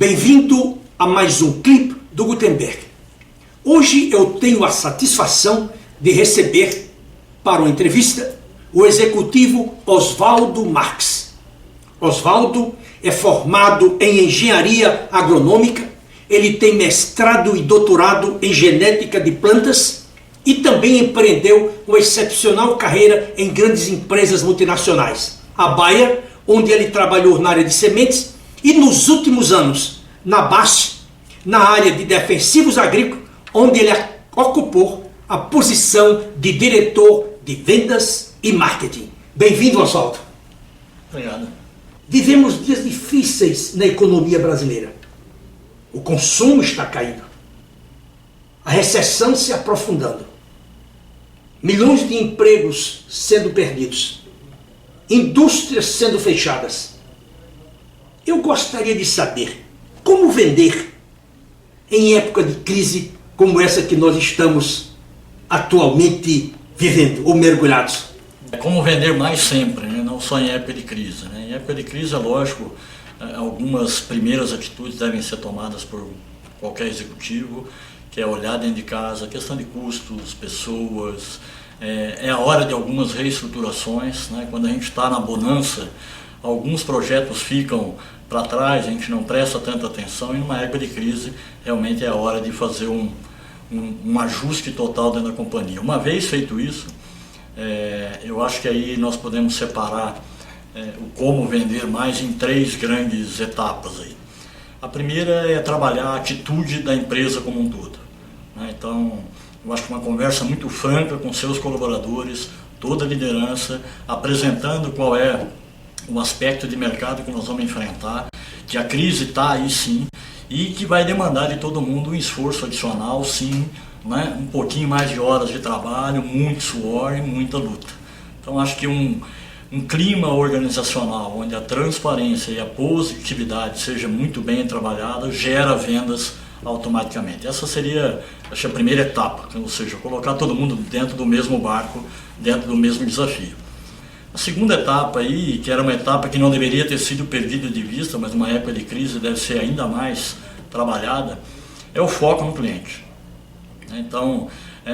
Bem-vindo a mais um clipe do Gutenberg. Hoje eu tenho a satisfação de receber para uma entrevista o executivo Oswaldo Marques. Oswaldo é formado em engenharia agronômica, ele tem mestrado e doutorado em genética de plantas e também empreendeu uma excepcional carreira em grandes empresas multinacionais. A Bayer, onde ele trabalhou na área de sementes, e nos últimos anos na BASF, na área de defensivos agrícolas, onde ele ocupou a posição de diretor de vendas e marketing. Bem-vindo, Oswaldo. Obrigado. Vivemos dias difíceis na economia brasileira. O consumo está caindo. A recessão se aprofundando. Milhões de empregos sendo perdidos. Indústrias sendo fechadas. Eu gostaria de saber como vender em época de crise como essa que nós estamos atualmente vivendo ou mergulhados. É como vender mais sempre, né? Não só em época de crise. Né? Em época de crise, é lógico, algumas primeiras atitudes devem ser tomadas por qualquer executivo, que é olhar dentro de casa, questão de custos, pessoas, é a hora de algumas reestruturações. Né? Quando a gente está na bonança, alguns projetos ficam para trás, a gente não presta tanta atenção, e numa época de crise realmente é a hora de fazer um ajuste total dentro da companhia. Uma vez feito isso, eu acho que aí nós podemos separar o como vender mais em três grandes etapas aí. A primeira é trabalhar a atitude da empresa como um todo. Né? Então, eu acho que uma conversa muito franca com seus colaboradores, toda a liderança, apresentando qual é o aspecto de mercado que nós vamos enfrentar, que a crise está aí sim, e que vai demandar de todo mundo um esforço adicional, sim, né? Um pouquinho mais de horas de trabalho, muito suor e muita luta. Então acho que um clima organizacional onde a transparência e a positividade seja muito bem trabalhada gera vendas automaticamente. Essa seria, acho, a primeira etapa, ou seja, colocar todo mundo dentro do mesmo barco, dentro do mesmo desafio. A segunda etapa aí, que era uma etapa que não deveria ter sido perdida de vista, mas numa época de crise deve ser ainda mais trabalhada, é o foco no cliente. Então,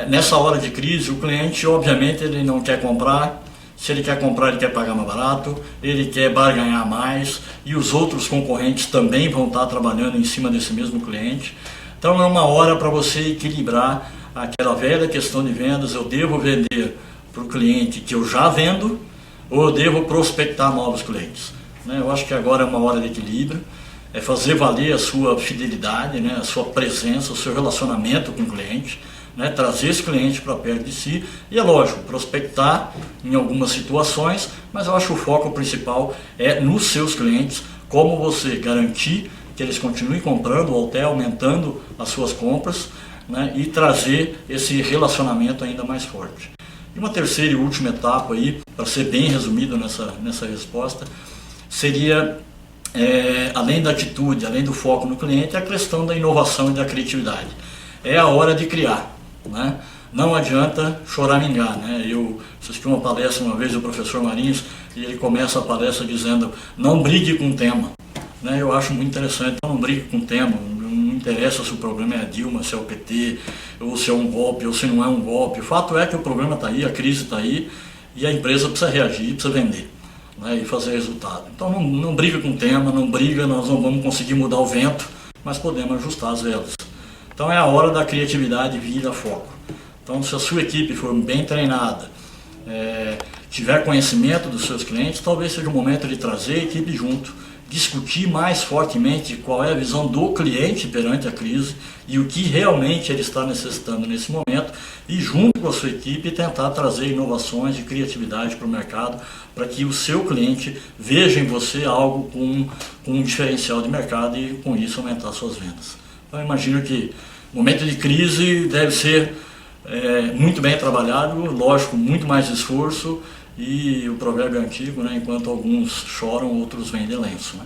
nessa hora de crise, o cliente, obviamente, ele não quer comprar. Se ele quer comprar, ele quer pagar mais barato, ele quer barganhar mais, e os outros concorrentes também vão estar trabalhando em cima desse mesmo cliente. Então, é uma hora para você equilibrar aquela velha questão de vendas: eu devo vender para o cliente que eu já vendo, ou eu devo prospectar novos clientes? Eu acho que agora é uma hora de equilíbrio, é fazer valer a sua fidelidade, a sua presença, o seu relacionamento com o cliente, trazer esse cliente para perto de si, e é lógico, prospectar em algumas situações, mas eu acho que o foco principal é nos seus clientes, como você garantir que eles continuem comprando ou até aumentando as suas compras, e trazer esse relacionamento ainda mais forte. E uma terceira e última etapa aí, para ser bem resumido nessa resposta, seria, além da atitude, além do foco no cliente, a questão da inovação e da criatividade. É a hora de criar. Não adianta choramingar. Eu assisti uma palestra uma vez do professor Marins, e ele começa a palestra dizendo: não brigue com o tema. Eu acho muito interessante. Então, não brigue com o tema. Não interessa se o problema é a Dilma, se é o PT, ou se é um golpe, ou se não é um golpe. O fato é que o problema está aí, a crise está aí, e a empresa precisa reagir, precisa vender, e fazer resultado. Então não briga com o tema, não briga, nós não vamos conseguir mudar o vento, mas podemos ajustar as velas. Então é a hora da criatividade vir a foco. Então, se a sua equipe for bem treinada, tiver conhecimento dos seus clientes, talvez seja o momento de trazer a equipe junto, discutir mais fortemente qual é a visão do cliente perante a crise e o que realmente ele está necessitando nesse momento, e junto com a sua equipe tentar trazer inovações e criatividade para o mercado, para que o seu cliente veja em você algo com um diferencial de mercado e com isso aumentar suas vendas. Então eu imagino que o momento de crise deve ser muito bem trabalhado, lógico, muito mais esforço. E o provérbio antigo, enquanto alguns choram, outros vendem lenço.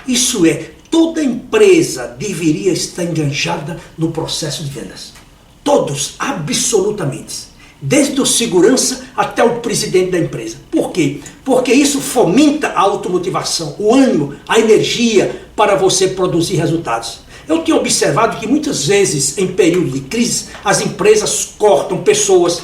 Isso é, toda empresa deveria estar enganjada no processo de vendas. Todos, absolutamente. desde o segurança até o presidente da empresa. Por quê? Porque isso fomenta a automotivação, o ânimo, a energia para você produzir resultados. Eu tenho observado que muitas vezes, em período de crise, as empresas cortam pessoas,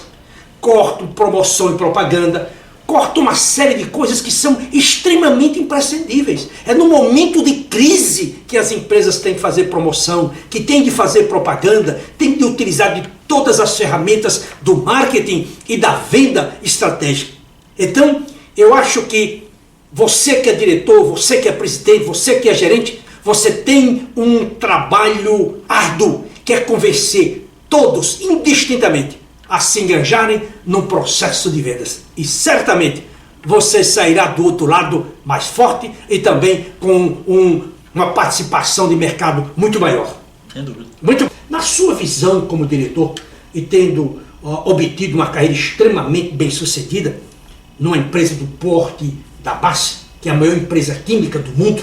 cortam promoção e propaganda, cortam uma série de coisas que são extremamente imprescindíveis. É no momento de crise que as empresas têm que fazer promoção, que têm de fazer propaganda, têm de utilizar de todas as ferramentas do marketing e da venda estratégica. Então, eu acho que você que é diretor, você que é presidente, você que é gerente, você tem um trabalho árduo, que é convencer todos, indistintamente, a se engajarem no processo de vendas. E certamente você sairá do outro lado mais forte e também com uma participação de mercado muito maior. Sem dúvida. Na sua visão como diretor e tendo obtido uma carreira extremamente bem sucedida numa empresa do porte da BASF, que é a maior empresa química do mundo,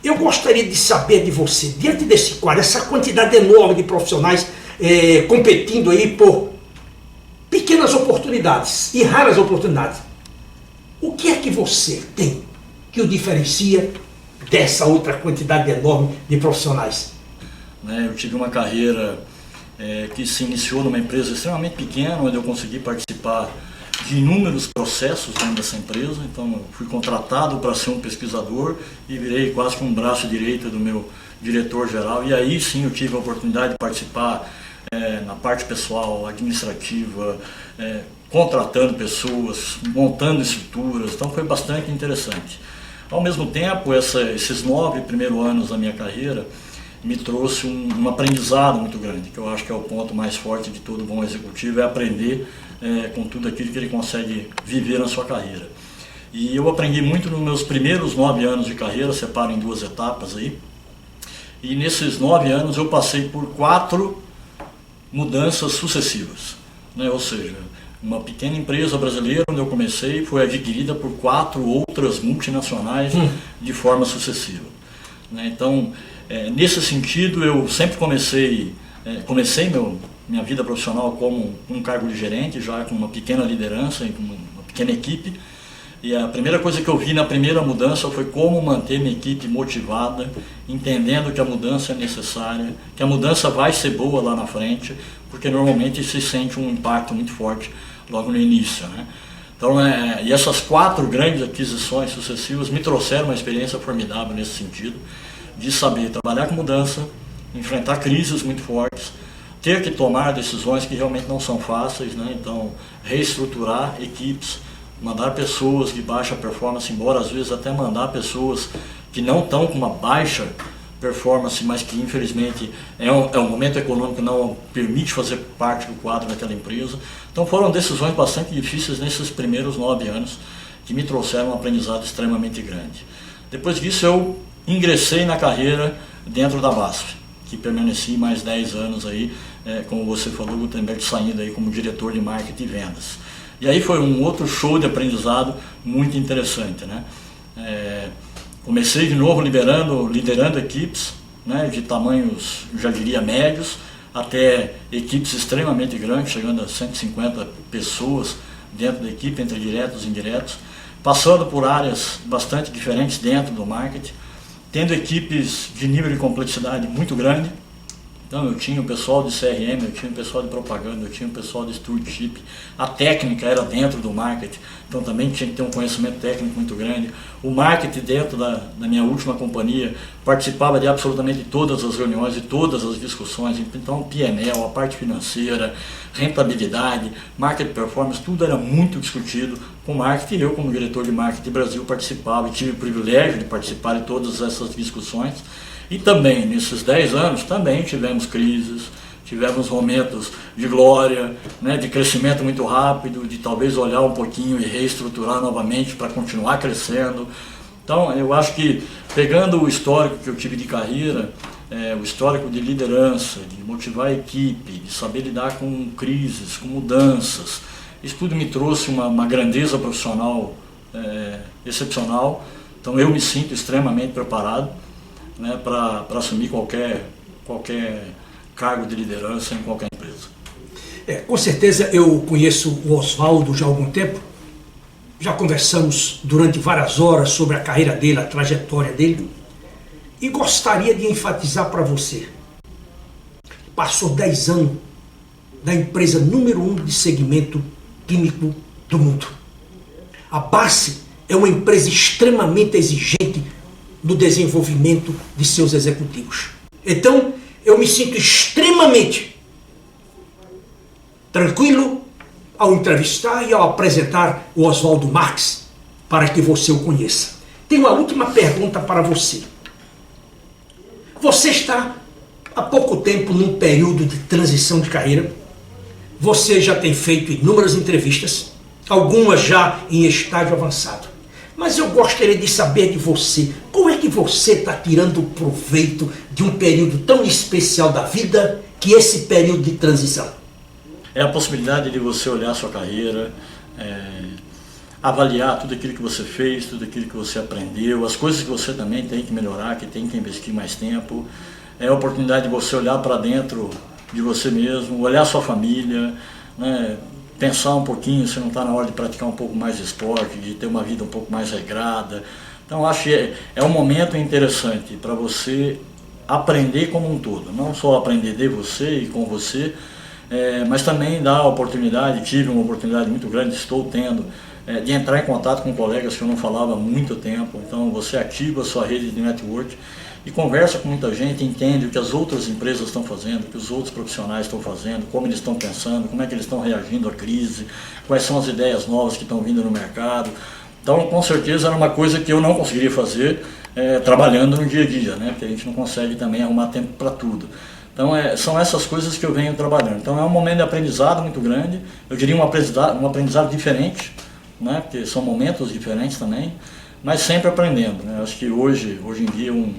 eu gostaria de saber de você, diante desse quadro, essa quantidade enorme de profissionais competindo aí por pequenas oportunidades e raras oportunidades, o que é que você tem que o diferencia dessa outra quantidade enorme de profissionais? Eu tive uma carreira que se iniciou numa empresa extremamente pequena, onde eu consegui participar de inúmeros processos dentro dessa empresa. Então eu fui contratado para ser um pesquisador e virei quase que um braço direito do meu diretor-geral, e aí sim eu tive a oportunidade de participar na parte pessoal, administrativa, contratando pessoas, montando estruturas. Então foi bastante interessante. Ao mesmo tempo, esses 9 primeiros anos da minha carreira me trouxe um aprendizado muito grande, que eu acho que é o ponto mais forte de todo bom executivo, é aprender com tudo aquilo que ele consegue viver na sua carreira. E eu aprendi muito nos meus primeiros 9 anos de carreira, separo em 2 etapas aí, e nesses 9 anos eu passei por 4 mudanças sucessivas, ou seja, uma pequena empresa brasileira onde eu comecei foi adquirida por 4 outras multinacionais de forma sucessiva. Então, nesse sentido, eu sempre comecei minha vida profissional como um cargo de gerente, já com uma pequena liderança e com uma pequena equipe. E a primeira coisa que eu vi na primeira mudança foi como manter minha equipe motivada, entendendo que a mudança é necessária, que a mudança vai ser boa lá na frente, porque normalmente se sente um impacto muito forte logo no início. Então, e essas 4 grandes aquisições sucessivas me trouxeram uma experiência formidável nesse sentido, de saber trabalhar com mudança, enfrentar crises muito fortes, ter que tomar decisões que realmente não são fáceis, então reestruturar equipes, mandar pessoas de baixa performance embora, às vezes até mandar pessoas que não estão com uma baixa performance, mas que infelizmente é um momento econômico que não permite fazer parte do quadro daquela empresa. Então foram decisões bastante difíceis nesses primeiros 9 anos, que me trouxeram um aprendizado extremamente grande. Depois disso eu ingressei na carreira dentro da BASF, que permaneci mais 10 anos aí, como você falou, Gutenberg, saindo aí como diretor de marketing e vendas. E aí foi um outro show de aprendizado muito interessante. Comecei de novo liderando equipes, de tamanhos, já diria, médios, até equipes extremamente grandes, chegando a 150 pessoas dentro da equipe, entre diretos e indiretos, passando por áreas bastante diferentes dentro do marketing, tendo equipes de nível de complexidade muito grande. Então eu tinha o pessoal de CRM, eu tinha o pessoal de propaganda, eu tinha o pessoal de stewardship, a técnica era dentro do marketing, então também tinha que ter um conhecimento técnico muito grande. O marketing dentro da minha última companhia participava de absolutamente todas as reuniões e todas as discussões, então PNL, a parte financeira, rentabilidade, market performance, tudo era muito discutido com marketing, e eu como diretor de marketing Brasil participava e tive o privilégio de participar de todas essas discussões. E também, nesses 10 anos, também tivemos crises, tivemos momentos de glória, de crescimento muito rápido, de talvez olhar um pouquinho e reestruturar novamente para continuar crescendo. Então, eu acho que, pegando o histórico que eu tive de carreira, o histórico de liderança, de motivar a equipe, de saber lidar com crises, com mudanças, isso tudo me trouxe uma grandeza profissional excepcional. Então, eu me sinto extremamente preparado para assumir qualquer cargo de liderança em qualquer empresa. Com certeza eu conheço o Oswaldo já há algum tempo. Já conversamos durante várias horas sobre a carreira dele, a trajetória dele. E gostaria de enfatizar para você. Passou 10 anos da empresa número 1 de segmento químico do mundo. A BASF é uma empresa extremamente exigente no desenvolvimento de seus executivos. Então, eu me sinto extremamente tranquilo ao entrevistar e ao apresentar o Oswaldo Marques para que você o conheça. Tenho uma última pergunta para você. Você está há pouco tempo num período de transição de carreira. Você já tem feito inúmeras entrevistas, algumas já em estágio avançado. Mas eu gostaria de saber de você, como é que você está tirando proveito de um período tão especial da vida que esse período de transição? É a possibilidade de você olhar a sua carreira, avaliar tudo aquilo que você fez, tudo aquilo que você aprendeu, as coisas que você também tem que melhorar, que tem que investir mais tempo. É a oportunidade de você olhar para dentro de você mesmo, olhar a sua família, né? Pensar um pouquinho se não está na hora de praticar um pouco mais de esporte, de ter uma vida um pouco mais regrada. Então acho que é um momento interessante para você aprender como um todo, não só aprender de você e com você, mas também dar a oportunidade, tive uma oportunidade muito grande, estou tendo, de entrar em contato com colegas que eu não falava há muito tempo. Então você ativa a sua rede de network e conversa com muita gente, entende o que as outras empresas estão fazendo, o que os outros profissionais estão fazendo, como eles estão pensando, como é que eles estão reagindo à crise, quais são as ideias novas que estão vindo no mercado. Então, com certeza, era uma coisa que eu não conseguiria fazer trabalhando no dia a dia, né? Porque a gente não consegue também arrumar tempo para tudo. Então, são essas coisas que eu venho trabalhando. Então, é um momento de aprendizado muito grande, eu diria um aprendizado diferente, né? Porque são momentos diferentes também, mas sempre aprendendo, né? Acho que hoje em dia, um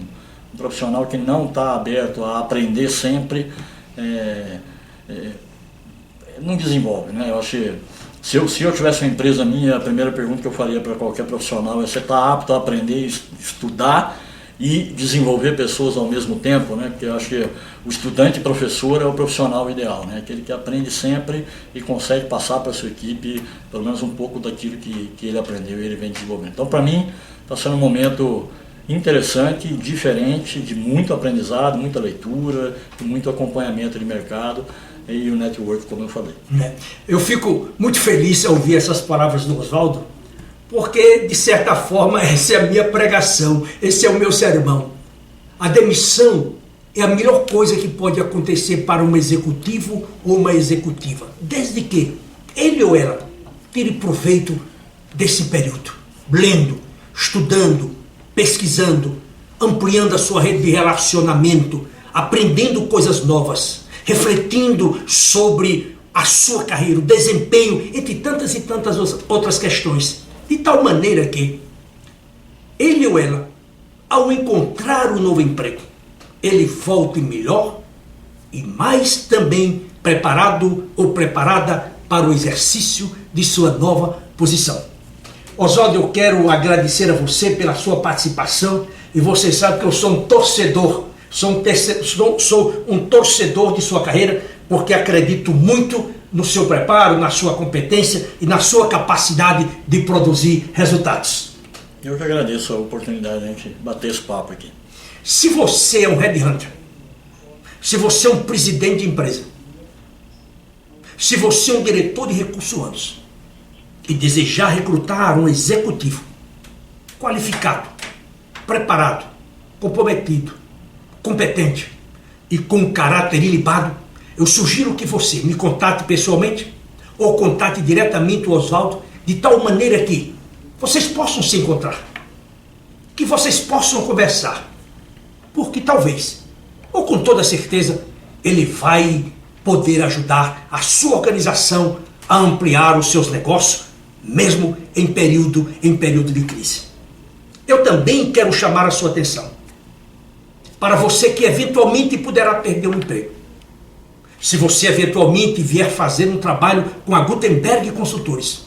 profissional que não está aberto a aprender sempre não desenvolve, né? Eu acho que se eu tivesse uma empresa minha, a primeira pergunta que eu faria para qualquer profissional é: você está apto a aprender, estudar e desenvolver pessoas ao mesmo tempo, né? Porque eu acho que o estudante professor é o profissional ideal, né? Aquele que aprende sempre e consegue passar para a sua equipe pelo menos um pouco daquilo que ele aprendeu e ele vem desenvolvendo. Então, para mim, está sendo um momento interessante, diferente, de muito aprendizado, muita leitura, e muito acompanhamento de mercado e o network, como eu falei. Eu fico muito feliz ao ouvir essas palavras do Oswaldo, porque, de certa forma, essa é a minha pregação, esse é o meu sermão. A demissão é a melhor coisa que pode acontecer para um executivo ou uma executiva, desde que ele ou ela tire proveito desse período, lendo, estudando, pesquisando, ampliando a sua rede de relacionamento, aprendendo coisas novas, refletindo sobre a sua carreira, o desempenho, entre tantas e tantas outras questões, de tal maneira que ele ou ela, ao encontrar um novo emprego, ele volte melhor e mais também preparado ou preparada para o exercício de sua nova posição. Oswaldo, eu quero agradecer a você pela sua participação, e você sabe que eu sou um torcedor, sou um torcedor de sua carreira, porque acredito muito no seu preparo, na sua competência e na sua capacidade de produzir resultados. Eu que agradeço a oportunidade de a gente bater esse papo aqui. Se você é um headhunter, se você é um presidente de empresa, se você é um diretor de recursos humanos e desejar recrutar um executivo qualificado, preparado, comprometido, competente e com caráter ilibado, eu sugiro que você me contate pessoalmente ou contate diretamente o Oswaldo, de tal maneira que vocês possam se encontrar, que vocês possam conversar, porque talvez, ou com toda certeza, ele vai poder ajudar a sua organização a ampliar os seus negócios, mesmo em período de crise. Eu também quero chamar a sua atenção para você que eventualmente poderá perder um emprego. Se você eventualmente vier fazer um trabalho com a Gutenberg Consultores,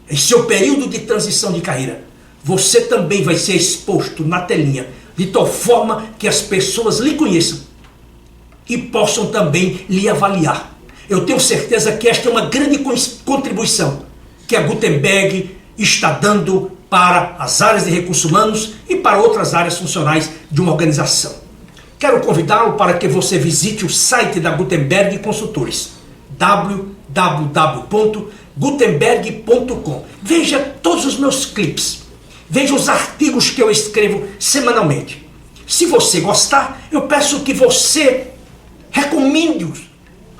em seu período de transição de carreira, você também vai ser exposto na telinha, de tal forma que as pessoas lhe conheçam e possam também lhe avaliar. Eu tenho certeza que esta é uma grande contribuição que a Gutenberg está dando para as áreas de recursos humanos e para outras áreas funcionais de uma organização. Quero convidá-lo para que você visite o site da Gutenberg Consultores, www.gutenberg.com. Veja todos os meus clipes, veja os artigos que eu escrevo semanalmente. Se você gostar, eu peço que você recomende-os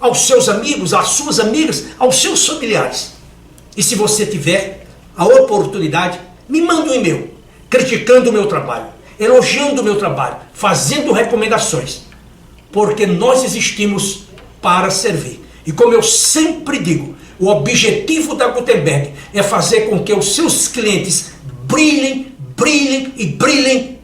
aos seus amigos, às suas amigas, aos seus familiares. E se você tiver a oportunidade, me mande um e-mail criticando o meu trabalho, elogiando o meu trabalho, fazendo recomendações, porque nós existimos para servir. E como eu sempre digo, o objetivo da Gutenberg é fazer com que os seus clientes brilhem, brilhem e brilhem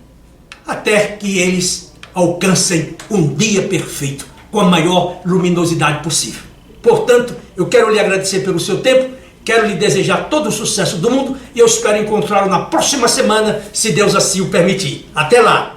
até que eles alcancem um dia perfeito, com a maior luminosidade possível. Portanto, eu quero lhe agradecer pelo seu tempo, quero lhe desejar todo o sucesso do mundo e eu espero encontrá-lo na próxima semana, se Deus assim o permitir. Até lá!